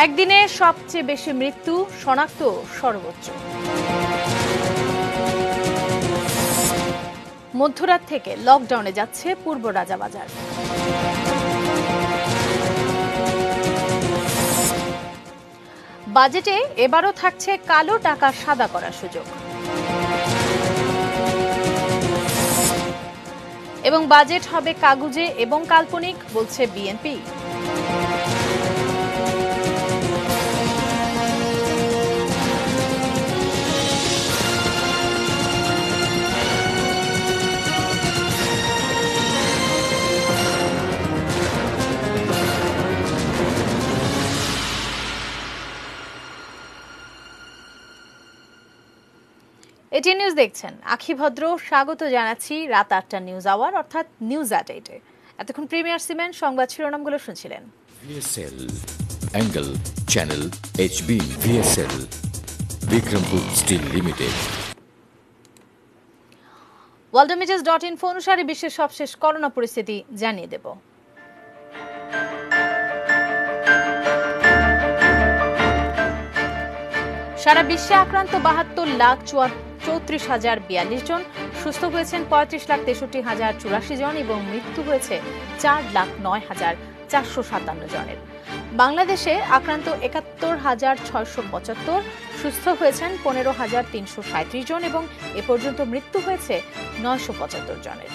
একদিনে সবচেয়ে বেশি মৃত্যু, শনাক্ত সর্বোচ্চ। মধ্যরাত থেকে লকডাউনে যাচ্ছে পূর্ব রাজাবাজার। বাজেটে এবারও থাকছে কালো টাকা সাদা করার সুযোগ। এবং বাজেট হবে কাগুজে এবং কাল্পনিক, বলছে বিএনপি। এটি নিউজ দেখছেন, আখি ভদ্র স্বাগত জানাচ্ছি রাত ৮টার নিউজ আওয়ার অর্থাৎ নিউজ অ্যাট ৮-এ। এতক্ষণ প্রিমিয়ার সিমেন্ট সংবাদ শিরোনামগুলো শুনছিলেন। VSL, angle, channel, HB, VSL, Bikrampur steel limited. worldometers.info অনুসারে বিশ্বের সবশেষ করোনা পরিস্থিতি জানিয়ে দেব। সারা বিশ্বে আক্রান্ত ৭২,34,০৪২ জন, সুস্থ হয়েছেন ৩৫,৬৩,০৮৪ জন এবং মৃত্যু হয়েছে ৪,০৯,৪৫৭ জনের। বাংলাদেশে আক্রান্ত ৭১,৬৭৫, সুস্থ হয়েছেন ১৫,৩৩৭ জন এবং এ পর্যন্ত মৃত্যু হয়েছে ৯৭৫ জনের।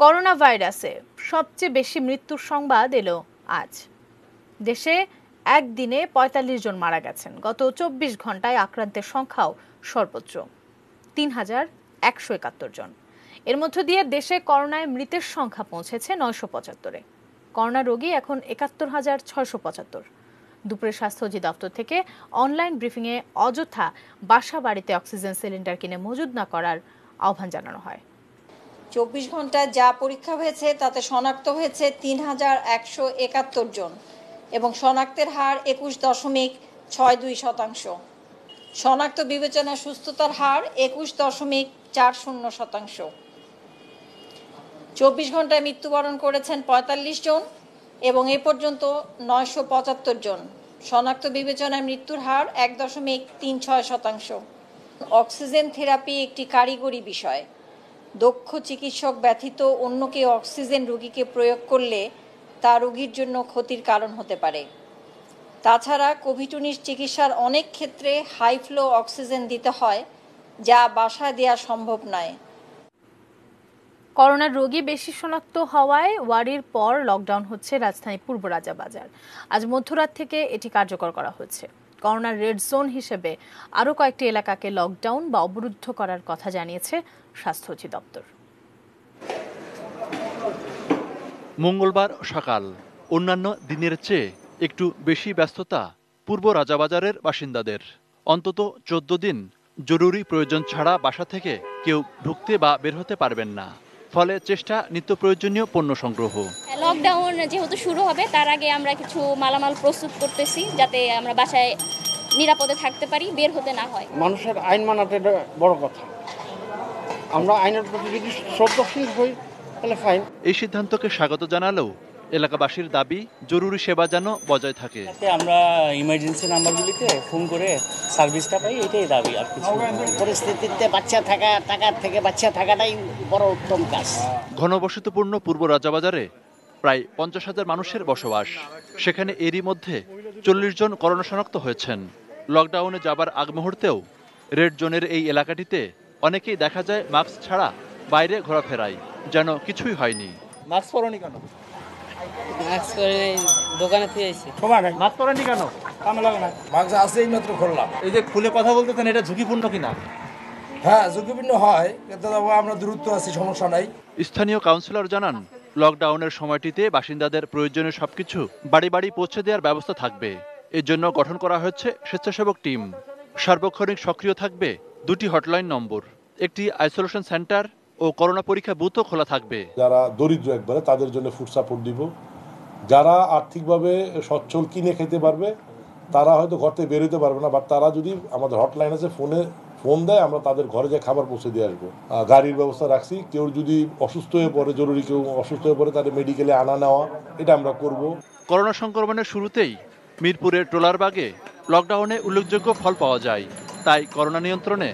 করোনা ভাইরাসে সবচেয়ে বেশি মৃত্যুর সংবাদ এলো আজ। দেশে একদিনে ৪৫ জন মারা গেছেন। গত ২৪ ঘন্টায় আক্রান্তের সংখ্যাও সর্বোচ্চ ৩,১৭১ জন। এর মধ্য দিয়ে দেশে করোনায় মৃতের সংখ্যা পৌঁছেছে ৯৭৫-এ। করোনা রোগী এখন ৭১,৬৭৫। দুপুরে স্বাস্থ্য অধিদপ্তর থেকে অনলাইন ব্রিফিংয়ে অযথা বাসা বাড়িতে অক্সিজেন সিলিন্ডার কিনে মজুদ না করার আহ্বান জানানো হয়। ২৪ ঘন্টায় যা পরীক্ষা হয়েছে তাতে শনাক্ত হয়েছে ৩,১৭১ জন এবং শনাক্তের হার ২১.৬২%। শনাক্ত বিবেচনায় সুস্থতার হার ২১.৪০%। ২৪ ঘন্টায় মৃত্যুবরণ করেছেন ৪৫ জন এবং এ পর্যন্ত ৯৭৫ জন। শনাক্ত বিবেচনায় মৃত্যুর হার ১.৩৬%। অক্সিজেন থেরাপি একটি কারিগরি বিষয়। দক্ষ চিকিৎসক ব্যতীত অন্য কেউ অক্সিজেন রোগীকে প্রয়োগ করলে তা রোগীর জন্য ক্ষতির কারণ হতে পারে। তাছাড়া কোভিড-১৯ চিকিৎসার অনেক ক্ষেত্রে হাই ফ্লো অক্সিজেন দিতে হয়, যা বাসায় দেওয়া সম্ভব নয়। করোনার রোগী বেশি শনাক্ত হওয়ায় ওয়ারির পর লকডাউন হচ্ছে রাজধানী পূর্ব রাজাবাজার। আজ মধ্যরাত থেকে এটি কার্যকর করা হচ্ছে। করোনার রেড জোন হিসেবে আরও কয়েকটি এলাকাকে লকডাউন বা অবরুদ্ধ করার কথা জানিয়েছে স্বাস্থ্য অধিদপ্তর। মঙ্গলবার সকাল অন্যান্য দিনের চেয়ে একটু বেশি ব্যস্ততা পূর্ব রাজাবাজারের বাসিন্দাদের। অন্তত ১৪ দিন জরুরি প্রয়োজন ছাড়া বাসা থেকে কেউ ঢুকতে বা বের হতে পারবেন না। ফলে চেষ্টা নিত্য প্রয়োজনীয় পণ্য সংগ্রহ। লকডাউন যেহেতু শুরু হবে তার আগে আমরা কিছু মালামাল প্রস্তুত করতেছি, যাতে আমরা বাসায় নিরাপদে থাকতে পারি, বের হতে না হয়। মানুষের আইন মানাতে বড় কথা। আমরা আইনের প্রতি যদি শ্রদ্ধাশীল হই তাহলে ফাইন। এই সিদ্ধান্তকে স্বাগত জানালেও এলাকাবাসীর দাবি জরুরি সেবা যেন বজায় থাকে। আমরা ইমার্জেন্সি নাম্বারগুলিতে ফোন করে সার্ভিসটা পাই, এটাই দাবি। আর কিছু পরিস্থিতিতে টাকার থেকে বাচ্চা থাকাটাই বড় উত্তম কাজ। ঘনবসতিপূর্ণ পূর্ব রাজাবাজারে প্রায় ৫০,০০০ মানুষের বসবাস। সেখানে এরই মধ্যে ৪০ জন করোনা শনাক্ত হয়েছেন। লকডাউনে যাবার আগ মুহূর্তেও রেড জোনের এই এলাকাটিতে অনেকেই দেখা যায় মাস্ক ছাড়া বাইরে ঘোরাফেরায়, যেন কিছুই হয়নি। মাস্ক পরনি কেন? মাস্ক পরে দোকানে থেকে এসেছি। মাস্ক পরনি কেন? কামে লাগে না। মাস্ক আসেই মাত্র খুললাম। এই যে খুলে কথা বলতেছেন, এটা ঝুঁকিপূর্ণ কিনা? হ্যাঁ, ঝুঁকিপূর্ণ হয়, কিন্তু আমরা দূরত্ব আছি, সমস্যা নাই। স্থানীয় কাউন্সিলর জানান, লকডাউনের সময়টিতে বাসিন্দাদের প্রয়োজনীয় সবকিছু বাড়ি বাড়ি পৌঁছে দেওয়ার ব্যবস্থা থাকবে। এর জন্য গঠন করা হয়েছে স্বেচ্ছাসেবক টিম। সার্বক্ষণিক সক্রিয় থাকবে 2টি হটলাইন নম্বর, একটি আইসোলেশন সেন্টার ও করোনা পরীক্ষা বুথও খোলা থাকবে। যারা দরিদ্র একবারে তাদের জন্য ফুড সাপোর্ট দিব। যারা আর্থিকভাবে সচ্ছল কিনে খেতে পারবে তারা হয়তো ঘর থেকে বের হতে পারবে না, বাট তারা যদি আমাদের হটলাইন আছে, ফোন দেয়, আমরা তাদের ঘরে যে খাবার পৌঁছে দিয়ে আসবো। গাড়ির ব্যবস্থা রাখছি, কেউ যদি অসুস্থ হয়ে পড়ে, জরুরি কেউ অসুস্থ হয়ে পড়ে, তাদের মেডিকেলে আনা নেওয়া, এটা আমরা করব। করোনা সংক্রমণের শুরুতেই মিরপুরের ট্রলারবাগে লকডাউনে উল্লেখযোগ্য ফল পাওয়া যায়। তাই করোনা নিয়ন্ত্রণে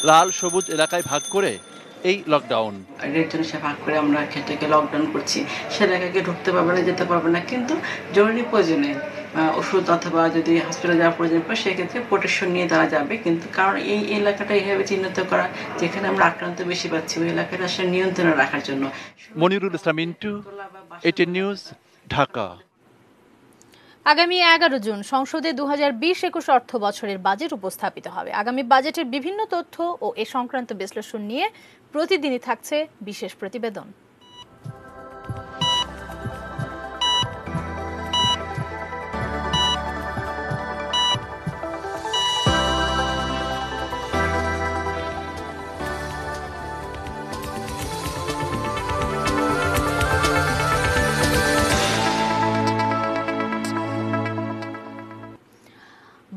লাল সবুজ এলাকায় ভাগ করে এই লকডাউন। রেড জোনে সে ভাগ করে আমরা ক্ষেত্রকে লকডাউন করছি। সে এলাকাকে ঢুকতে পারবে না, যেতে পারবে না, কিন্তু জরুরি প্রয়োজনে ওষুধ অথবা যদি হসপিটালে যাওয়ার প্রয়োজন পড়ে সেক্ষেত্রে প্রোটেকশন নিয়ে তারা যাবে। কিন্তু কারণ এই এলাকাটা এইভাবে চিহ্নিত করা যেখানে আমরা আক্রান্ত বেশি পাচ্ছি, ওই এলাকাটা আসলে নিয়ন্ত্রণে রাখার জন্য। Monirul Islam Mintu, ATN news, Dhaka. আগামী 11 জুন সংসদে 2020-21 অর্থ বছরের বাজেট উপস্থাপিত হবে। আগামী বাজেটের বিভিন্ন তথ্য ও এ সংক্রান্ত বিশ্লেষণ নিয়ে প্রতিদিনই থাকছে বিশেষ প্রতিবেদন।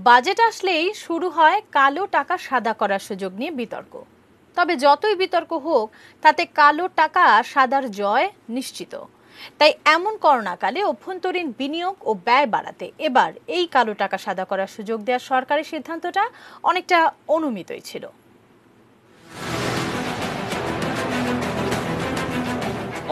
বাজেট আসলেই শুরু হয় কালো টাকা সাদা করার সুযোগ নিয়ে বিতর্ক। তবে যতই বিতর্ক হোক, তাতে কালো টাকা সাদার জয় নিশ্চিত। তাই এমন করোনাকালে অভ্যন্তরীণ বিনিয়োগ ও ব্যয় বাড়াতে এবার এই কালো টাকা সাদা করার সুযোগ দেওয়ার সরকারের সিদ্ধান্তটা অনেকটা অনুমিতই ছিল।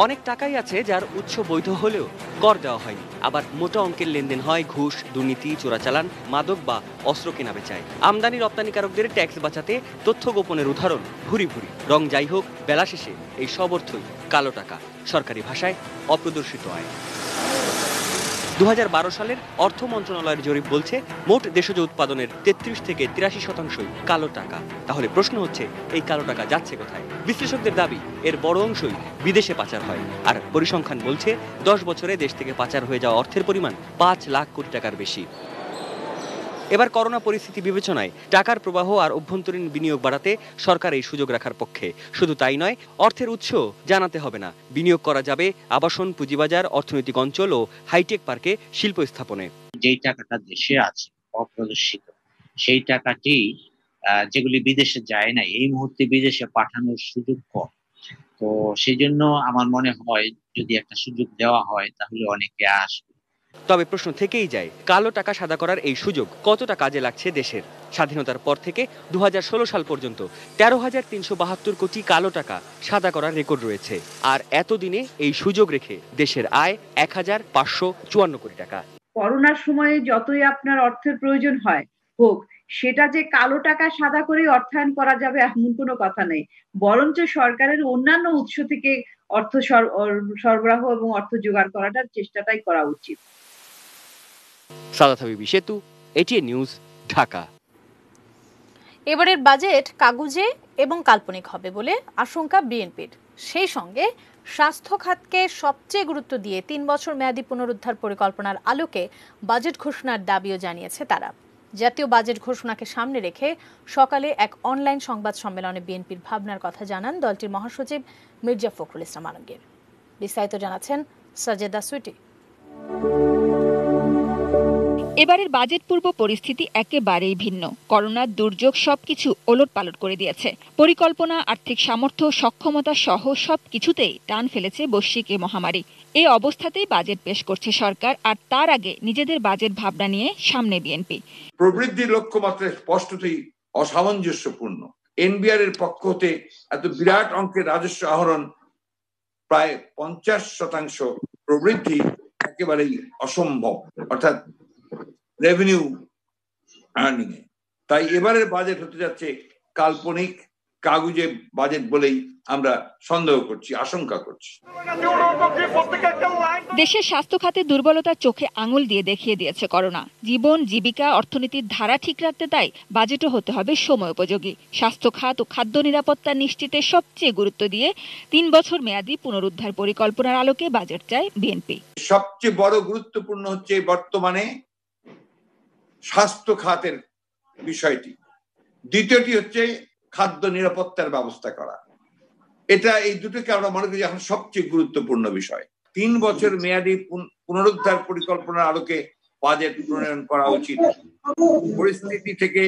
অনেক টাকাই আছে যার উৎস বৈধ হলেও কর দেওয়া হয়নি। আবার মোটা অঙ্কের লেনদেন হয় ঘুষ, দুর্নীতি, চোরাচালান, মাদক বা অস্ত্র কেনা বেচায়। আমদানি রপ্তানিকারকদের ট্যাক্স বাঁচাতে তথ্য গোপনের উদাহরণ ভুরি ভুরি। রং যাই হোক, বেলা শেষে এই সব অর্থই কালো টাকা, সরকারি ভাষায় অপ্রদর্শিত আয়। 2012 সালের অর্থ মন্ত্রণালয়ের জরিপ বলছে মোট দেশজ উৎপাদনের 33 থেকে 83% কালো টাকা। তাহলে প্রশ্ন হচ্ছে, এই কালো টাকা যাচ্ছে কোথায়? বিশ্লেষকদের দাবি এর বড় অংশই বিদেশে পাচার হয়। আর পরিসংখ্যান বলছে 10 বছরে দেশ থেকে পাচার হয়ে যাওয়া অর্থের পরিমাণ 5 লাখ কোটি টাকার বেশি। এবার করোনা পরিস্থিতি বিবেচনায় টাকার প্রবাহ আর অভ্যন্তরীণ বিনিয়োগ বাড়াতে সরকার এই সুযোগ রাখার পক্ষে। শুধু তাই নয়, অর্থের উৎস জানাতে হবে না। বিনিয়োগ করা যাবে আবাসন, পুঁজিবাজার, অর্থনৈতিক অঞ্চল ও হাইটেক পার্কে শিল্প স্থাপনে। যেই টাকাটা দেশে আছে অপ্রদর্শিত, সেই টাকাটি যেগুলি বিদেশে যায় না, এই মুহূর্তে বিদেশে পাঠানোর সুযোগ কম। তো সেই জন্য আমার মনে হয় যদি একটা সুযোগ দেওয়া হয় তাহলে অনেকে আসবে। তবে প্রশ্ন থেকেই যায়, কালো টাকা সাদা করার এই সুযোগ কতটা কাজে লাগছে দেশের? স্বাধীনতার পর থেকে 2016 সাল পর্যন্ত 13,372 কোটি কালো টাকা সাদা করার রেকর্ড রয়েছে। আর এতদিনে এই সুযোগ রেখে দেশের আয় 1,554 কোটি টাকা। করোনার সময়ে যতই আপনার অর্থের প্রয়োজন হয় হোক, সেটা যে কালো টাকা সাদা করে অর্থায়ন করা যাবে এমন কোনো কথা নেই। বরঞ্চ সরকারের অন্যান্য উৎস থেকে অর্থ সরবরাহ এবং অর্থ জোগাড় করাটার চেষ্টাটাই করা উচিত। সাদাত হাবিবি সেতু, এটিএন নিউজ, ঢাকা। এবারের বাজেট কাগুজে এবং কাল্পনিক হবে বলে আশঙ্কা বিএনপির। সেই সঙ্গে স্বাস্থ্য খাতকে সবচেয়ে গুরুত্ব দিয়ে 3 বছর মেয়াদী পুনরুদ্ধার পরিকল্পনার আলোকে বাজেট ঘোষণার দাবিও জানিয়েছে তারা। জাতীয় বাজেট ঘোষণাকে সামনে রেখে সকালে এক অনলাইন সংবাদ সম্মেলনে বিএনপির ভাবনার কথা জানান দলটির মহাসচিব মির্জা ফখরুল ইসলাম আলমগীর। বিস্তারিত জানাচ্ছেন সাজেদা সুইটি। এবারের বাজেট পূর্ব পরিস্থিতি একেবারেই ভিন্ন। করোনার দুর্যোগ সবকিছু ওলটপালট করে দিয়েছে। পরিকল্পনা, আর্থিক সামর্থ্য, সক্ষমতা সহ সবকিছুতেই টান ফেলেছে বৈশ্বিক এই মহামারী। এই অবস্থাতেই বাজেট পেশ করছে সরকার, আর তার আগে নিজেদের বাজেট ভাবনা নিয়ে সামনে বিএনপি। প্রবৃদ্ধির লক্ষ্যমাত্রা স্পষ্টতই অসামঞ্জস্যপূর্ণ। এনবিআর এর পক্ষ হতে এত বিরাট অঙ্কের রাজস্ব আহরণ, প্রায় 50% প্রবৃদ্ধি একেবারেই অসম্ভব, অর্থাৎ রেভিনিউ আর্নিং এ। তাই এবারের বাজেট হতে যাচ্ছে কাল্পনিক, কাগুজে বাজেট বলেই আমরা সন্দেহ করছি, আশঙ্কা করছি। দেশের স্বাস্থ্য খাতে দুর্বলতার চোখে আঙুল দিয়ে দেখিয়ে দিয়েছে করোনা। জীবন, জীবিকা, অর্থনীতির ধারা ঠিক রাখতে তাই বাজেটও হতে হবে সময় উপযোগী। স্বাস্থ্য খাত ও খাদ্য নিরাপত্তা নিশ্চিতে সবচেয়ে গুরুত্ব দিয়ে 3 বছর মেয়াদী পুনরুদ্ধার পরিকল্পনার আলোকে বাজেট চায় বিএনপি। সবচেয়ে বড় গুরুত্বপূর্ণ হচ্ছে বর্তমানে স্বাস্থ্য খাতের বিষয়টি। দ্বিতীয়টি হচ্ছে খাদ্য নিরাপত্তার ব্যবস্থা করা। এই দুটোকে আমরা মনে করি এখন সবচেয়ে গুরুত্বপূর্ণ বিষয়। 3 বছর মেয়াদী পুনরুদ্ধার পরিকল্পনার আলোকে বাজেট প্রণয়ন করা উচিত। পরিস্থিতি থেকে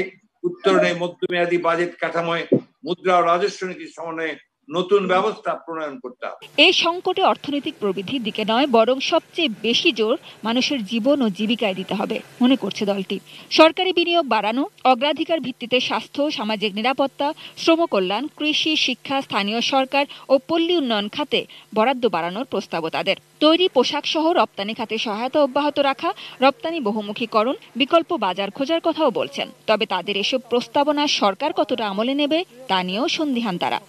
উত্তরণে মধ্যমেয়াদী বাজেট কাঠামোয় মুদ্রা ও রাজস্ব নীতির সমন্বয়ে নতুন ব্যবস্থা প্রণয়ন করতে হবে। এই সংকটে অর্থনৈতিক প্রবৃদ্ধির দিকে নয়, বরং সবচেয়ে বেশি জোর মানুষের জীবন ও জীবিকায় দিতে হবে মনে করছে দলটি। সরকারি বিনিয়োগ বাড়ানো, অগ্রাধিকার ভিত্তিতে স্বাস্থ্য, সামাজিক নিরাপত্তা, শ্রম কল্যাণ, কৃষি, শিক্ষা, স্থানীয় সরকার ও পল্লী উন্নয়ন খাতে বরাদ্দ বাড়ানোর প্রস্তাবও তাদের। তৈরি পোশাক সহ রপ্তানি খাতে সহায়তা অব্যাহত রাখা, রপ্তানি বহুমুখীকরণ, বিকল্প বাজার খোঁজার কথাও বলছেন। তবে তাদের এসব প্রস্তাবনা সরকার কতটা আমলে নেবে তা নিয়েও সন্দিহান তারা।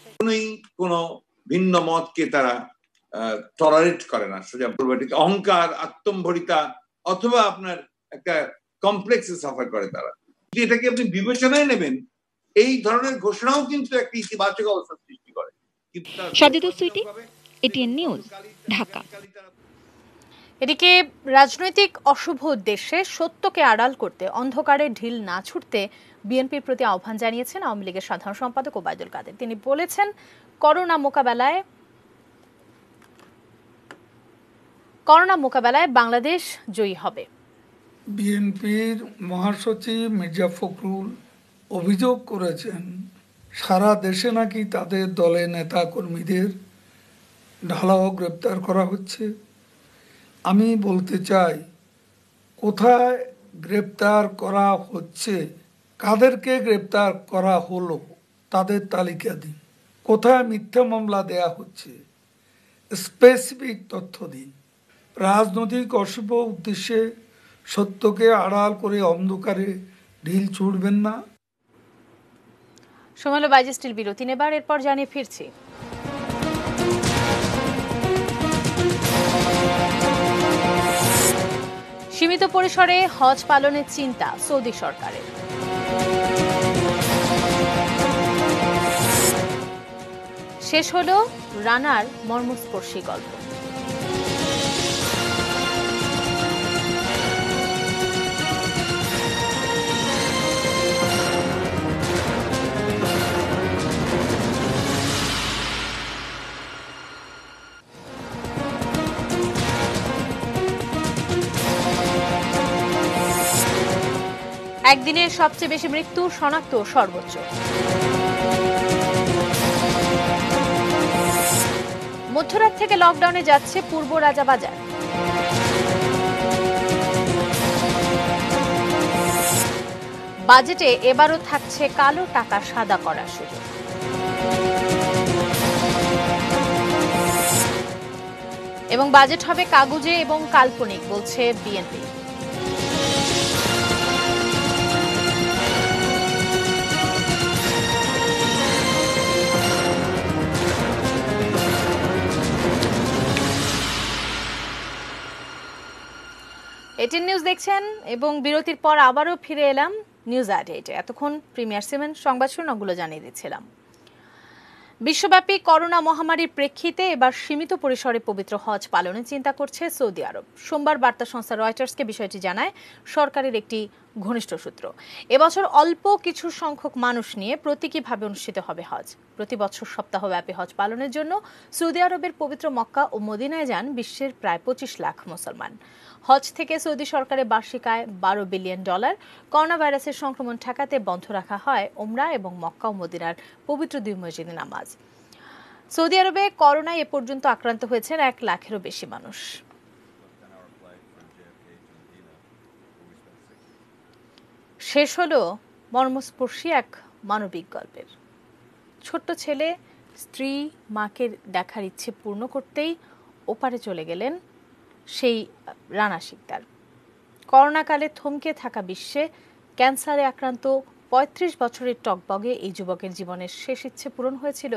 কোনো ভিন্ন মতকে তারা টলারেট করে না। সোজা বলবো অহংকার, আত্মম্ভরিতা অথবা আপনার একটা কমপ্লেক্সে সাফার করে তারা। এটাকে আপনি বিবেচনায় নেবেন, এই ধরনের ঘোষণাও কিন্তু একটা ইতিবাচক অবস্থা সৃষ্টি করে। Sajidul Sweety, ATN news, Dhaka. এদিকে রাজনৈতিক অশুভ উদ্দেশ্যে সত্যকে আড়াল করতে অন্ধকারে ঢিল না ছুটতে বিএনপির প্রতি আহ্বান জানিয়েছেন আওয়ামী লীগের সাধারণ সম্পাদক ওবায়দুল কাদের। তিনি বলেছেন, করোনা মোকাবেলায় বাংলাদেশ জয়ী হবে। বিএনপির মহাসচিব মির্জা ফখরুল অভিযোগ করেছেন, সারা দেশে নাকি তাদের দলের নেতা কর্মীদের ঢালাও গ্রেপ্তার করা হচ্ছে। আমি বলতে চাই, কোথায় গ্রেপ্তার করা হচ্ছে, কাদেরকে গ্রেপ্তার করা হলো তাদের তালিকা দিন। কোথায় মিথ্যা মামলা দেয়া হচ্ছে, স্পেসিফিক তথ্য দিন। রাজনৈতিক অশুভ উদ্দেশ্যে সত্যকে আড়াল করে অন্ধকারে ঢিল ছুড়বেন না। সময় হলো বাইজেস্টিল বিরতি নেবার, এরপর জানিয়ে ফিরছি। সীমিত পরিসরে হজ পালনের চিন্তা সৌদি সরকারের। শেষ হলো রানার মর্মস্পর্শী গল্প। একদিনে সবচেয়ে বেশি মৃত্যু শনাক্ত সর্বোচ্চ। মধ্যরাত থেকে লকডাউনে যাচ্ছে পূর্ব রাজাবাজার। বাজেটে এবারও থাকছে কালো টাকা সাদা করার সুযোগ। এবং বাজেট হবে কাগুজে এবং কাল্পনিক বলছে বিএনপি। এটিএন নিউজ দেখছেন এবং বিরতির পর আবারও ফিরে এলাম নিউজ আপডেটে। এতক্ষণ প্রিমিয়ার সিমেন্ট সংবাদ শিরোনামগুলো জানিয়ে দিচ্ছিলাম। বিশ্বব্যাপী করোনা মহামারীর প্রেক্ষিতে এবার সীমিত পরিসরে পবিত্র হজ পালনের চিন্তা করছে সৌদি আরব। সোমবার বার্তা সংস্থা রয়টার্সকে বিষয়টি জানায় সরকারের একটি ঘনিষ্ঠ সূত্র। এবছর অল্প কিছু সংখ্যক মানুষ নিয়ে প্রতীকীভাবে অনুষ্ঠিত হবে হজ। প্রতি বছর সপ্তাহব্যাপী হজ পালনের জন্য সৌদি আরবের পবিত্র মক্কা ও মদিনায় যান বিশ্বের প্রায় 25 লাখ মুসলমান। হজ থেকে সৌদি সরকারের বার্ষিক আয় $12 বিলিয়ন। করোনা ভাইরাসের সংক্রমণ ঠেকাতে বন্ধ রাখা হয় ওমরা এবং মক্কা ও মদিনার পবিত্র দুই মসজিদে নামাজ। সৌদি আরবে করোনায় এ পর্যন্ত আক্রান্ত হয়েছেন 1 লাখেরও বেশি মানুষ। শেষ হলো মর্মস্পর্শী এক মানবিক গল্পের। ছোট্ট ছেলে স্ত্রী মাকে দেখার ইচ্ছে পূর্ণ করতেই ওপারে চলে গেলেন সেই রানা শিকদার। করোনাকালে থমকে থাকা বিশ্বে ক্যান্সারে আক্রান্ত 35 বছরের টকবগে এই যুবকের জীবনের শেষ ইচ্ছে পূরণ হয়েছিল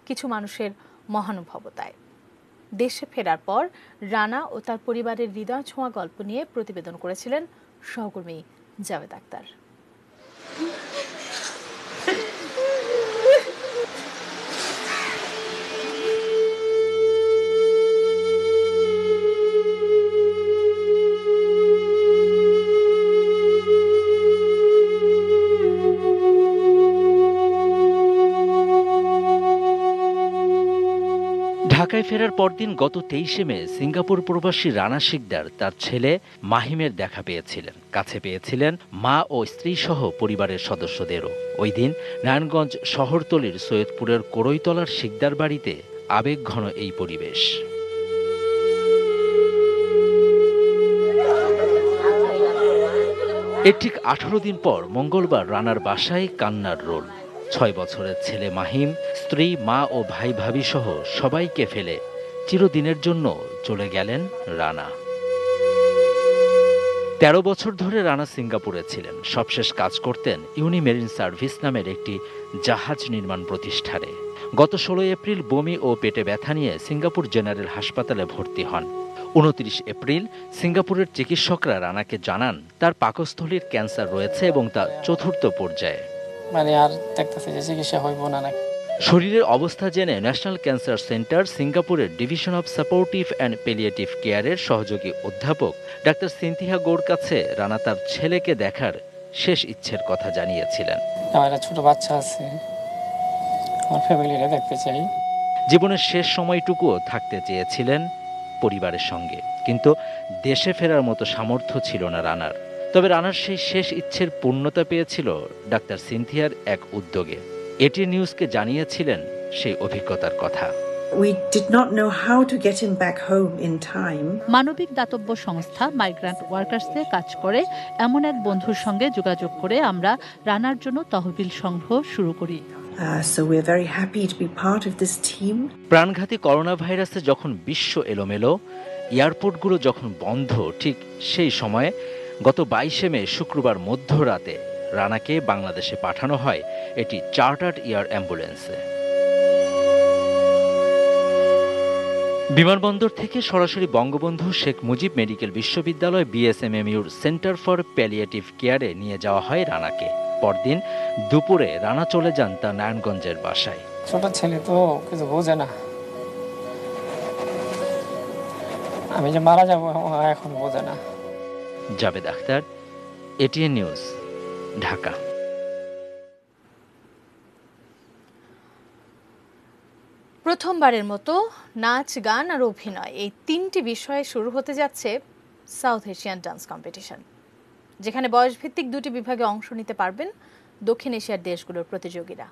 কিছু মানুষের মহানুভবতায়। দেশে ফেরার পর রানা ও তার পরিবারের হৃদয় ছোঁয়া গল্প নিয়ে প্রতিবেদন করেছিলেন সহকর্মী জাভেদ আক্তার। ঢাকায় বাসায় ফেরার পরদিন গত 23শে মে সিঙ্গাপুর প্রবাসী রানা শিকদার তার ছেলে মাহিমের দেখা পেয়েছিলেন। কাছে পেয়েছিলেন মা ও স্ত্রী সহ পরিবারের সদস্যদেরও। ওই দিন নারায়ণগঞ্জ শহরতলির সৈয়দপুরের কোড়ইতলার শিকদার বাড়িতে আবেগঘন এই পরিবেশ। এর ঠিক 18 দিন পর মঙ্গলবার রানার বাসায় কান্নার রোল। 6 বছরের ছেলে মাহিম, স্ত্রী, মা ও ভাই ভাবি সহ সবাইকে ফেলে চিরদিনের জন্য চলে গেলেন রানা। 13 বছর ধরে রানা সিঙ্গাপুরে ছিলেন। সবশেষ কাজ করতেন ইউনি মেরিন সার্ভিস নামের একটি জাহাজ নির্মাণ প্রতিষ্ঠানে। গত 16 এপ্রিল বমি ও পেটে ব্যথা নিয়ে সিঙ্গাপুর জেনারেল হাসপাতালে ভর্তি হন। 29 এপ্রিল সিঙ্গাপুরের চিকিৎসকরা রানাকে জানান তার পাকস্থলীর ক্যান্সার রয়েছে এবং তা 4র্থ পর্যায়ে। মানে আর দেখতেছে যে চিকিৎসা হইব না। শরীরের অবস্থা জেনে ন্যাশনাল ক্যান্সার সেন্টার সিঙ্গাপুরের division of supportive and palliative কেয়ারের সহযোগী অধ্যাপক ডাক্তার সিনথিয়া গৌড় কাছে রানা তার ছেলেকে দেখার শেষ ইচ্ছের কথা জানিয়েছিলেন। আমার ছোট বাচ্চা আছে, আমার ফ্যামিলিরে দেখতে চাই। জীবনের শেষ সময়টুকুও থাকতে চেয়েছিলেন পরিবারের সঙ্গে, কিন্তু দেশে ফেরার মতো সামর্থ্য ছিল না রানার। তবে রানার সেই শেষ ইচ্ছের পূর্ণতা পেয়েছিল ডাক্তার সিনথিয়ার এক উদ্যোগে। এটিএন নিউজকে জানিয়েছিলেন সেই অভিজ্ঞতার কথা। We did not know how to get him back home in time. মানবিক দাতব্য সংস্থা মাইগ্রান্ট ওয়ার্কার্সে কাজ করে এমন এক বন্ধুর সঙ্গে যোগাযোগ করে আমরা রানার জন্য তহবিল সংগ্রহ শুরু করি। So we're very happy to be part of this team. প্রাণঘাতী করোনা ভাইরাসে যখন বিশ্ব এলোমেলো, এয়ারপোর্টগুলো যখন বন্ধ, ঠিক সেই সময়ে গত 22শে মে শুক্রবার মধ্যরাতে রানাকে বাংলাদেশে পাঠানো হয় এটি চার্টার্ড এয়ার অ্যাম্বুলেন্সে। বিমানবন্দর থেকে সরাসরি বঙ্গবন্ধু শেখ মুজিব মেডিকেল বিশ্ববিদ্যালয় বিএসএমএমইউর সেন্টার ফর প্যালিয়েটিভ কেয়ারে নিয়ে যাওয়া হয় রানাকে। পরদিন দুপুরে রানা চলে যান তার নারায়ণগঞ্জের বাসায়। ছোট ছেলে তো কিছু বোঝে না, আমি যে মারা যাবো এখন বোঝে না। Javed Akhtar, ATN news, Dhaka. প্রথমবারের মতো নাচ, গান আর অভিনয় এই 3টি বিষয়ে শুরু হতে যাচ্ছে সাউথ এশিয়ান ডান্স কম্পিটিশন, যেখানে বয়সভিত্তিক 2টি বিভাগে অংশ নিতে পারবেন দক্ষিণ এশিয়ার দেশগুলোর প্রতিযোগীরা।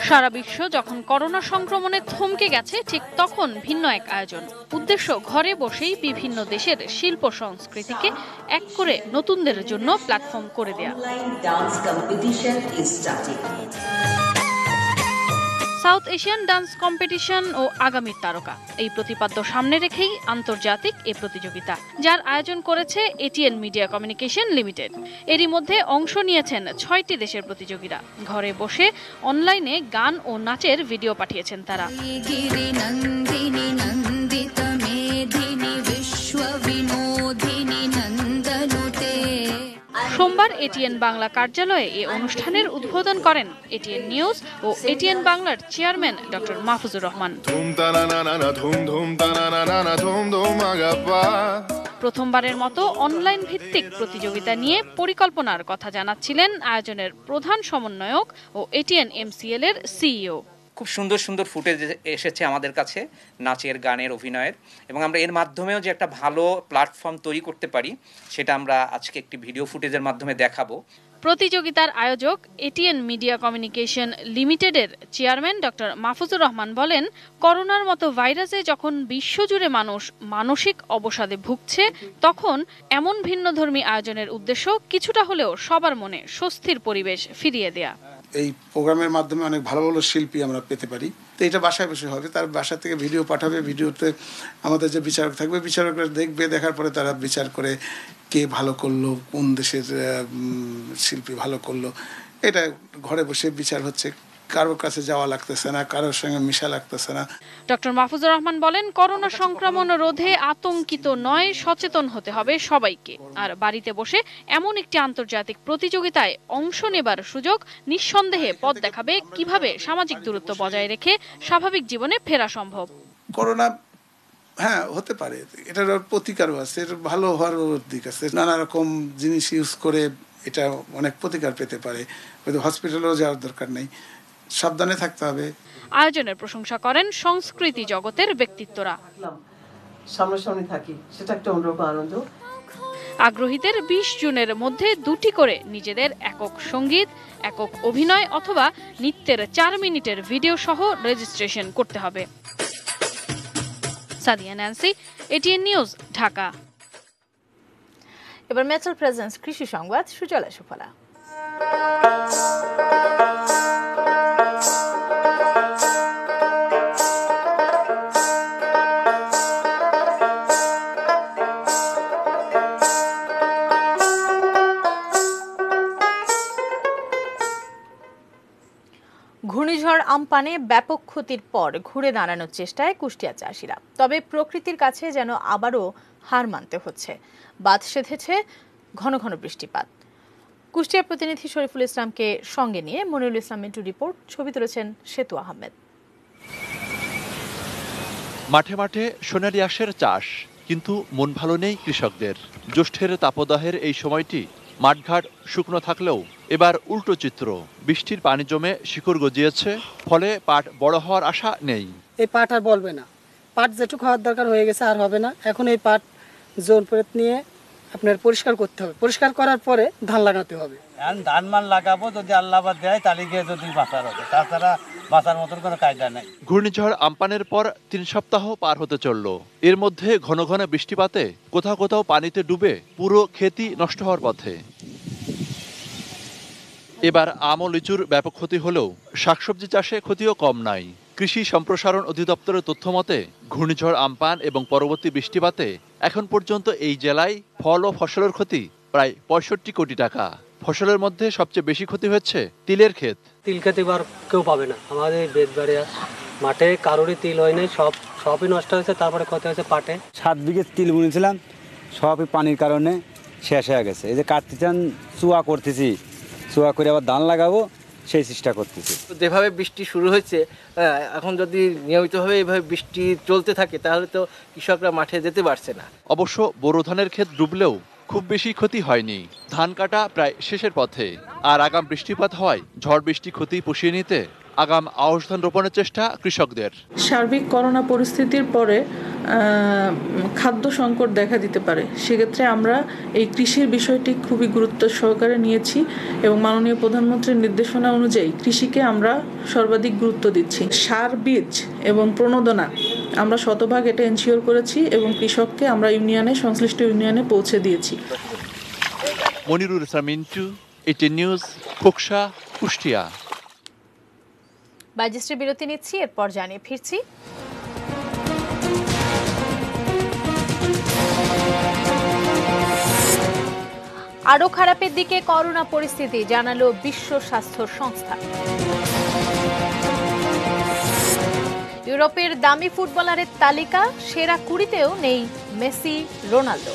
সারা বিশ্ব যখন করোনা সংক্রমণে থমকে গেছে, ঠিক তখন ভিন্ন এক আয়োজন। উদ্দেশ্য ঘরে বসেই বিভিন্ন দেশের শিল্প সংস্কৃতিকে এক করে নতুনদের জন্য প্ল্যাটফর্ম করে দেয়া। সাউথ এশিয়ান ডান্স কম্পিটিশন ও আগামীর তারকা, এই প্রতিপাদ্য সামনে রেখেই আন্তর্জাতিক এ প্রতিযোগিতা, যার আয়োজন করেছে এটিএন মিডিয়া কমিউনিকেশন লিমিটেড। এরই মধ্যে অংশ নিয়েছেন 6টি দেশের প্রতিযোগীরা। ঘরে বসে অনলাইনে গান ও নাচের ভিডিও পাঠিয়েছেন তারা। সোমবার এটিএন বাংলা কার্যালয়ে এ অনুষ্ঠানের উদ্বোধন করেন এটিএন নিউজ ও এটিএন বাংলার চেয়ারম্যান ডক্টর মাহফুজুর রহমান। প্রথমবারের মতো অনলাইন ভিত্তিক প্রতিযোগিতা নিয়ে পরিকল্পনার কথা জানাচ্ছিলেন আয়োজনের প্রধান সমন্বয়ক ও এটিএন এমসিএল এর সিইও। খুব সুন্দর সুন্দর ফুটেজ এসেছে আমাদের কাছে নাচের, গানের, অভিনয়ের, এবং আমরা এর মাধ্যমেও যে একটা ভালো প্ল্যাটফর্ম তৈরি করতে পারি সেটা আমরা আজকে একটি ভিডিও ফুটেজের মাধ্যমে দেখাবো। প্রতিযোগিতার আয়োজক এটিএন মিডিয়া কমিউনিকেশন লিমিটেডের চেয়ারম্যান ডক্টর মাহফুজুর রহমান বলেন, করোনার মতো ভাইরাসে যখন বিশ্বজুড়ে মানুষ মানসিক অবসাদে ভুগছে, তখন এমন ভিন্নধর্মী আয়োজনের উদ্দেশ্য কিছুটা হলেও সবার মনে স্বস্তির পরিবেশ ফিরিয়ে দেয়া। এই প্রোগ্রামের মাধ্যমে অনেক ভালো ভালো শিল্পী আমরা পেতে পারি। তো এটা বাসায় বসে হবে, তার বাসা থেকে ভিডিও পাঠাবে, ভিডিওতে আমাদের যে বিচারক থাকবে, বিচারকরা দেখবে, দেখার পরে তারা বিচার করে কে ভালো করলো, কোন দেশের শিল্পী ভালো করলো। এটা ঘরে বসে বিচার হচ্ছে, কারোর কাছে যাওয়া লাগতেছে না, কারোর সঙ্গে মিশা লাগতেছে না। ডক্টর মাহফুজুর রহমান বলেন, করোনা সংক্রমণ রোধে আতঙ্কিত নয়, সচেতন হতে হবে সবাইকে। আর বাড়িতে বসে এমন একটি আন্তর্জাতিক প্রতিযোগিতায় অংশ নেবার সুযোগ নিঃসন্দেহে পথ দেখাবে কিভাবে সামাজিক দূরত্ব বজায় রেখে স্বাভাবিক জীবনে ফেরা সম্ভব। করোনা হ্যাঁ হতে পারে, এটার প্রতিকারও আছে, এটা ভালো হওয়ার দিক আছে। নানা রকম জিনিস ইউজ করে এটা অনেক প্রতিকার পেতে পারে, হয়তো হসপিটালেও যাওয়ার দরকার নেই, সাবধানে থাকতে হবে। আয়োজনের প্রশংসা করেন সংস্কৃতি জগতের ব্যক্তিত্বরা। সামনাসামনি থাকি, সেটা একটা অন্যরকম আনন্দ। আগ্রহীদের 20 জুনের মধ্যে 2টি করে নিজেদের একক সঙ্গীত, একক অভিনয় অথবা নৃত্যের 4 মিনিটের ভিডিও সহ রেজিস্ট্রেশন করতে হবে। Sadia Nancy, ATN news, Dhaka. এবার মেটাল প্রেজেন্স কৃষি সংবাদ, সুজলা সুফলা। ঘূর্ণিঝড় আম্পানে ব্যাপক ক্ষতির পর ঘুরে দাঁড়ানোর চেষ্টায় কুষ্টিয়া চাষিরা, তবে প্রকৃতির কাছে যেন আবারও হার মানতে হচ্ছে। বাঁধ সেধেছে ঘন ঘন বৃষ্টিপাত। কুষ্টিয়ার প্রতিনিধি শরীফুল ইসলামকে সঙ্গে নিয়ে মনিরুল ইসলাম মিন্টু রিপোর্ট, ছবি তুলেছেন সেতু আহমেদ। মাঠে মাঠে সোনালী আঁশের চাষ, কিন্তু মন ভালো নেই কৃষকদের। জ্যৈষ্ঠের তাপদাহের এই সময়টি মাঠঘাট শুকনো থাকলেও এবার উল্টো চিত্র। বৃষ্টির পানি জমে শিকড় গজিয়েছে, ফলে পাট বড় হওয়ার আশা নেই। এই পাট আর বলবে না, পাট যেটুকু হওয়ার দরকার হয়ে গেছে আর হবে না। এখন এই পাট জোন পেট নিয়ে আপনার পরিষ্কার করতে হবে, পরিষ্কার করার পরে ধান লাগাতে হবে। ধান মান লাগাবো, যদি আল্লাহ দেয় তাহলে গিয়ে যদি বাঁচার হবে, তাছাড়া বাঁচার মতন কোনো কায়দা নেই। ঘূর্ণিঝড় আম্পানের পর 3 সপ্তাহ পার হতে চলল। এর মধ্যে ঘন ঘন বৃষ্টিপাতে কোথাও কোথাও পানিতে ডুবে পুরো ক্ষেতি নষ্ট হওয়ার পথে। এবার আম ও লিচুর ব্যাপক ক্ষতি হলেও শাকসবজি চাষে ক্ষতিও কম নাই। কৃষি সম্প্রসারণ অধিদপ্তরের তথ্য মতে ঘূর্ণিঝড় আম্পান এবং পরবর্তী বৃষ্টিপাতে এখন পর্যন্ত এই জেলায় ফল ও ফসলের ক্ষতি প্রায় 65 কোটি টাকা। ফসলের মধ্যে সবচেয়ে বেশি ক্ষতি হচ্ছে তিলের ক্ষেত। তিল খেতে এবার কেউ পাবে না। আমাদের বেদবাড়ি মাঠে কারোরই তিল হয় নাই, সবই নষ্ট হয়েছে। তারপরে ক্ষতি হয়েছে পাটে। 7 বিঘে তিল বুনেছিলাম, সবই পানির কারণে শেষ হয়ে গেছে। এই যে কাটতে চান চুয়া করতেছি, চুয়া করে আবার ধান লাগাবো সেই চেষ্টা করতেছি। যেভাবে বৃষ্টি শুরু হয়েছে, এখন যদি নিয়মিতভাবে এইভাবে বৃষ্টি চলতে থাকে তাহলে তো কৃষকরা মাঠে যেতে পারছে না। অবশ্য বোরো ধানের ক্ষেত ডুবলেও খুব বেশি ক্ষতি হয়নি। ধান কাটা প্রায় শেষের পথে। আর আগাম বৃষ্টিপাত হয় ঝড় বৃষ্টি ক্ষতি পুষিয়ে নিতে আগাম আউশ ধান রোপণের চেষ্টা কৃষকদের। সার্বিক করোনা পরিস্থিতির পরে খাদ্য সংকট দেখা দিতে পারে, সেক্ষেত্রে আমরা এই কৃষির বিষয়টি খুবই গুরুত্ব সহকারে নিয়েছি এবং মাননীয় প্রধানমন্ত্রীর নির্দেশনা অনুযায়ী কৃষিকে আমরা সর্বাধিক গুরুত্ব দিচ্ছি। সার, বীজ এবং প্রণোদনা আমরা শতভাগ এটা এনশিওর করেছি এবং কৃষককে আমরা সংশ্লিষ্ট ইউনিয়নে পৌঁছে দিয়েছি। Monirul Islam Mintu, ATN news, Khoksa, Kushtia. বাজিস্ট্রি বিরতি নিচ্ছি, এরপর জানিয়ে ফিরছি। আরো খারাপের দিকে করোনা পরিস্থিতি, জানালো বিশ্ব স্বাস্থ্য সংস্থা। ইউরোপের দামি ফুটবলারের তালিকা সেরা 20-তেও নেই মেসি, রোনালদো।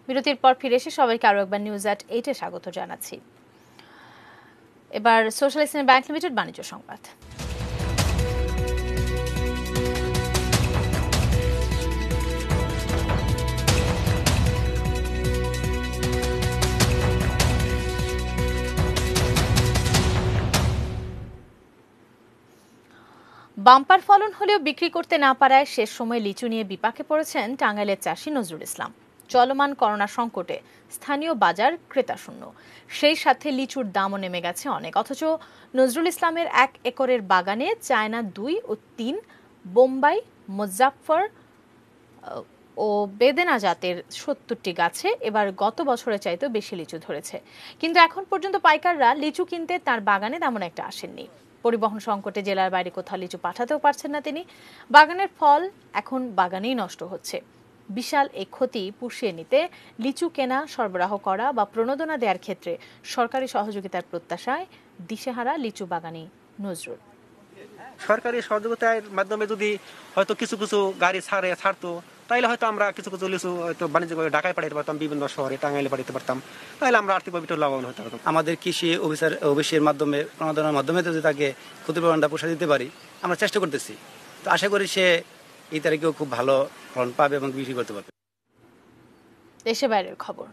বিরতির পর ফিরে এসে সবাইকে আরো একবার নিউজ@8-এ স্বাগত জানাচ্ছি। এবার সোশ্যাল ইসলামী ব্যাংক লিমিটেড বাণিজ্য সংবাদ। বাম্পার ফলন হলেও বিক্রি করতে না পারায় শেষ সময় লিচু নিয়ে বিপাকে পড়েছেন টাঙ্গাইলের চাষি নজরুল ইসলাম। চলমান করোনা সংকটে স্থানীয় বাজার ক্রেতাশূন্য, সেই সাথে লিচুর দামও নেমে গেছে অনেক। অথচ নজরুল ইসলামের 1 একরের বাগানে চায়না 2 ও 3, বোম্বাই, মুজাফফর ও বেদেনা জাতের 70টি গাছে এবার গত বছরের চাইতেও বেশি লিচু ধরেছে। কিন্তু এখন পর্যন্ত পাইকাররা লিচু কিনতে তার বাগানে তেমন একটা আসেননি। পরিবহন সংকটে জেলার বাইরে কোথাও লিচু পাঠাতেও পারছেন না তিনি। বাগানের ফল এখন বাগানেই নষ্ট হচ্ছে। বিশাল এই ক্ষতি পুষিয়ে নিতে লিচু কেনা, সরবরাহ করা বা প্রণোদনা দেওয়ার ক্ষেত্রে সরকারি সহযোগিতার প্রত্যাশায় দিশেহারা লিচু বাগানি নজরুল। সরকারি সহযোগিতার মাধ্যমে যদি হয়তো কিছু কিছু গাড়ি ছাড়তো তাহলে হয়তো আমরা কিছু কিছু লিচু হয়তো বাণিজ্য করে ঢাকায় পাঠাতে পারতাম, বিভিন্ন শহরে টাঙ্গাইলে পাঠাতে পারতাম, তাহলে আমরা আর্থিকভাবে একটু লাভবান হতে পারতাম। আমাদের কৃষি অফিসের মাধ্যমে প্রণোদনার মাধ্যমে যদি তাকে ক্ষতিপূরণটা পোষায় দিতে পারি, আমরা চেষ্টা করতেছি। তো আশা করি সে এই তারিখেও খুব ভালো ফলন পাবে এবং বিক্রি করতে পারবে। দেশে বাইরের খবর।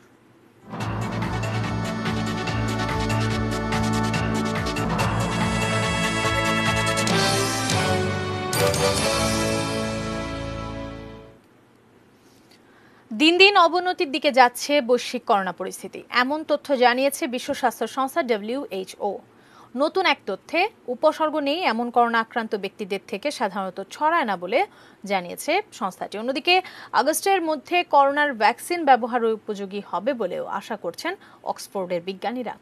দিন দিন অবনতির দিকে যাচ্ছে বৈশ্বিক করোনা পরিস্থিতি, এমন তথ্য জানিয়েছে বিশ্ব স্বাস্থ্য সংস্থা WHO। নতুন এক তথ্যে উপসর্গ নেই এমন করোনা আক্রান্ত ব্যক্তিদের থেকে সাধারণত ছড়ায় না বলে জানিয়েছে সংস্থাটি। অন্যদিকে আগস্টের মধ্যে করোনার ভ্যাকসিন ব্যবহার উপযোগী হবে বলেও আশা করছেন অক্সফোর্ডের বিজ্ঞানীরা।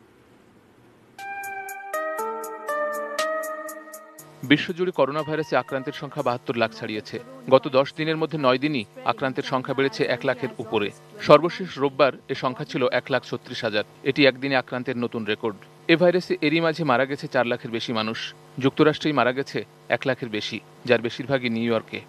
বিশ্বজুড়ে করোনা ভাইরাসে আক্রান্তের সংখ্যা ৭২ লাখ ছাড়িয়েছে। গত ১০ দিনের মধ্যে ৯ দিনই আক্রান্তের সংখ্যা বেড়েছে ১ লাখের উপরে। সর্বশেষ রোববার এ সংখ্যা ছিল ১,৩৬,০০০। এটি একদিনে আক্রান্তের নতুন রেকর্ড। এ ভাইরাসে এরই মাঝে মারা গেছে ৪ লাখের বেশি মানুষ। যুক্তরাষ্ট্রেই মারা গেছে ১ লাখের বেশি, যার বেশিরভাগই নিউ ইয়র্কে।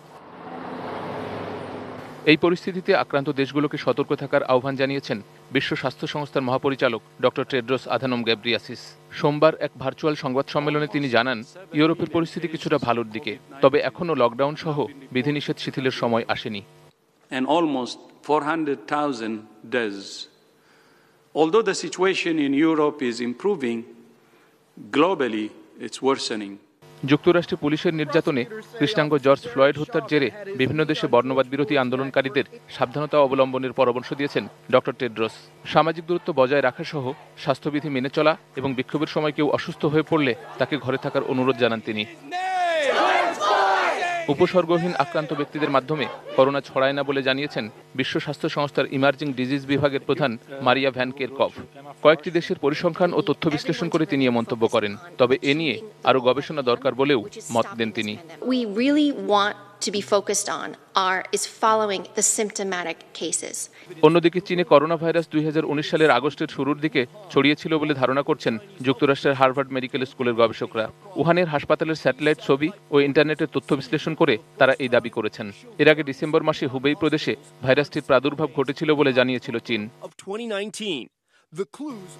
এই পরিস্থিতিতে আক্রান্ত দেশগুলোকে সতর্ক থাকার আহ্বান জানিয়েছেন বিশ্ব স্বাস্থ্য সংস্থার মহাপরিচালক ডক্টর টেড্রোস আধানম গ্যাব্রিয়াসিস। সোমবার এক ভার্চুয়াল সংবাদ সম্মেলনে তিনি জানান, ইউরোপের পরিস্থিতি কিছুটা ভালোর দিকে, তবে এখনও লকডাউন সহ বিধিনিষেধ শিথিলের সময় আসেনি। And almost 400,000 deaths. Although the situation in Europe is improving, globally it's worsening. যুক্তরাষ্ট্রে পুলিশের নির্যাতনে কৃষ্ণাঙ্গ জর্জ ফ্লয়েড হত্যার জেরে বিভিন্ন দেশে বর্ণবাদ বিরোধী আন্দোলনকারীদের সাবধানতা অবলম্বনের পরামর্শ দিয়েছেন ডক্টর টেড্রোস। সামাজিক দূরত্ব বজায় রাখা সহ স্বাস্থ্যবিধি মেনে চলা এবং বিক্ষোভের সময় কেউ অসুস্থ হয়ে পড়লে তাকে ঘরে থাকার অনুরোধ জানান তিনি। উপসর্গহীন আক্রান্ত ব্যক্তিদের মাধ্যমে করোনা ছড়ায় না বলে জানিয়েছেন বিশ্ব স্বাস্থ্য সংস্থার ইমার্জিং ডিজিজ বিভাগের প্রধান মারিয়া ভ্যান কেরকভ। কয়েকটি দেশের পরিসংখ্যান ও তথ্য বিশ্লেষণ করে তিনি মন্তব্য করেন, তবে এ নিয়ে আরও গবেষণা দরকার বলেও মত দেন তিনি। We really want to be focused on is following the symptomatic cases. অন্যদিকে চীনে করোনা ভাইরাস 2019 সালের আগস্টের শুরুর দিকে ছড়িয়েছিল বলে ধারণা করছেন যুক্তরাষ্ট্রের হার্ভার্ড মেডিকেল স্কুলের গবেষকরা। উহানের হাসপাতালের স্যাটেলাইট ছবি ও ইন্টারনেটের তথ্য বিশ্লেষণ করে তারা এই দাবি করেছেন। এর আগে ডিসেম্বর মাসে হুবেই প্রদেশে ভাইরাসটির প্রাদুর্ভাব ঘটেছিল বলে জানিয়েছিল চীন।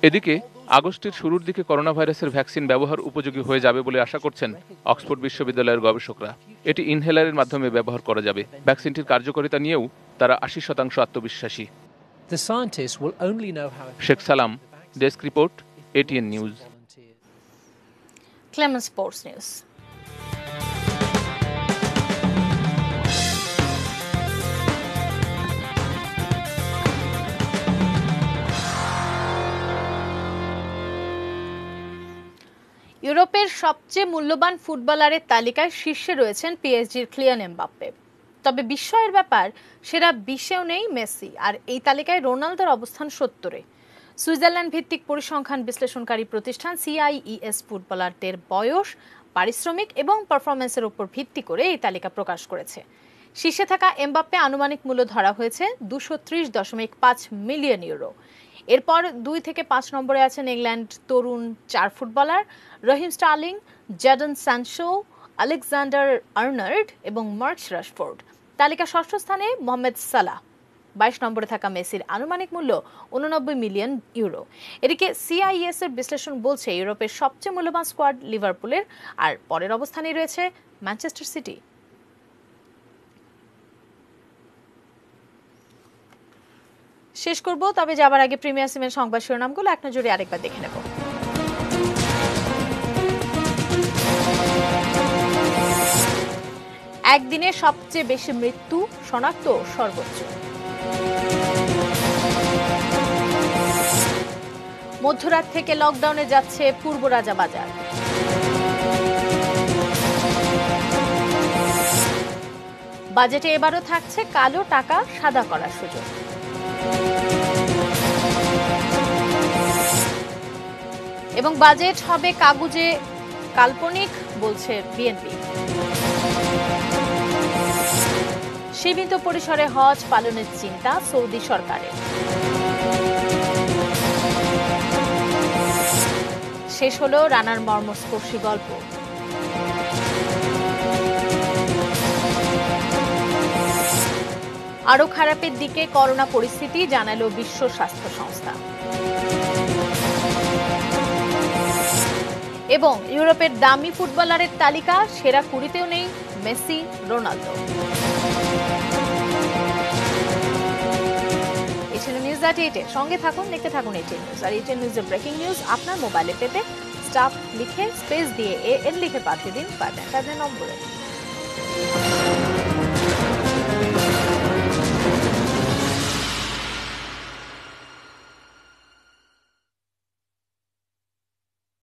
এদিকে আগস্টের শুরুর দিকে করোনা ভাইরাসের ভ্যাকসিন ব্যবহার উপযোগী হয়ে যাবে বলে আশা করছেন অক্সফোর্ড বিশ্ববিদ্যালয়ের গবেষকরা। এটি ইনহেলারের মাধ্যমে ব্যবহার করা যাবে। ভ্যাকসিনটির কার্যকারিতা নিয়েও তারা 80% আত্মবিশ্বাসী। শেখ সালাম, desk report, ATN news. Clement sports news. ইউরোপের সবচেয়ে মূল্যবান ফুটবলারের তালিকায় শীর্ষে রয়েছেন পিএসজির কিলিয়ান এমবাপ্পে। তবে বিস্ময়ের ব্যাপার, সেরা 20-এও নেই মেসি, আর এই তালিকায় রোনালদোর অবস্থান 70-এ। সুইজারল্যান্ড ভিত্তিক পরিসংখ্যান বিশ্লেষণকারী প্রতিষ্ঠান CIES ফুটবলারদের বয়স, পারিশ্রমিক এবং পারফরমেন্সের উপর ভিত্তি করে এই তালিকা প্রকাশ করেছে। শীর্ষে থাকা এমবাপ্পে আনুমানিক মূল্য ধরা হয়েছে 230.5 মিলিয়ন ইউরো। এরপর 2 থেকে 5 নম্বরে আছেন ইংল্যান্ড তরুণ 4 ফুটবলার রহিম Sterling, Jadon Sancho, Alexander Arnold এবং মার্কস রাশফোর্ড। তালিকা ষষ্ঠ স্থানে মোহাম্মদ সালাহ। 22 নম্বরে থাকা মেসির আনুমানিক মূল্য 89 মিলিয়ন ইউরো। এদিকে CIES এর বিশ্লেষণ বলছে ইউরোপের সবচেয়ে মূল্যবান স্কোয়াড লিভারপুলের, আর পরের অবস্থানে রয়েছে ম্যানচেস্টার সিটি। শেষ করব, তবে যাবার আগে প্রিমিয়ার সিমের সংবাদ শিরোনামগুলো এক নজরে আরেকবার দেখে নেব। একদিনে সবচেয়ে বেশি মৃত্যু শনাক্ত সর্বোচ্চ। মধ্যরাত থেকে লকডাউনে যাচ্ছে পূর্ব রাজাবাজার। বাজেটে এবারও থাকছে কালো টাকা সাদা করার সুযোগ। এবং বাজেট হবে কাগুজে কাল্পনিক, বলছে বিএনপি। সীমিত পরিসরে হজ পালনের চিন্তা সৌদি সরকারের। শেষ হলো রানার মর্মস্পর্শী গল্প। আরও খারাপের দিকে করোনা পরিস্থিতি, জানালো বিশ্ব স্বাস্থ্য সংস্থা। এবং ইউরোপের দামি ফুটবলারের তালিকা, সেরা 20তেও নেই মেসি, রোনালদো। নিউজ.8 সঙ্গে থাকুন, দেখতে থাকুন ATN নিউজ। আর ATN নিউজের ব্রেকিং নিউজ আপনার মোবাইলে পেতে স্টাফ লিখে স্পেস দিয়ে AN লিখে পাঠিয়ে দিন 599 নম্বরে।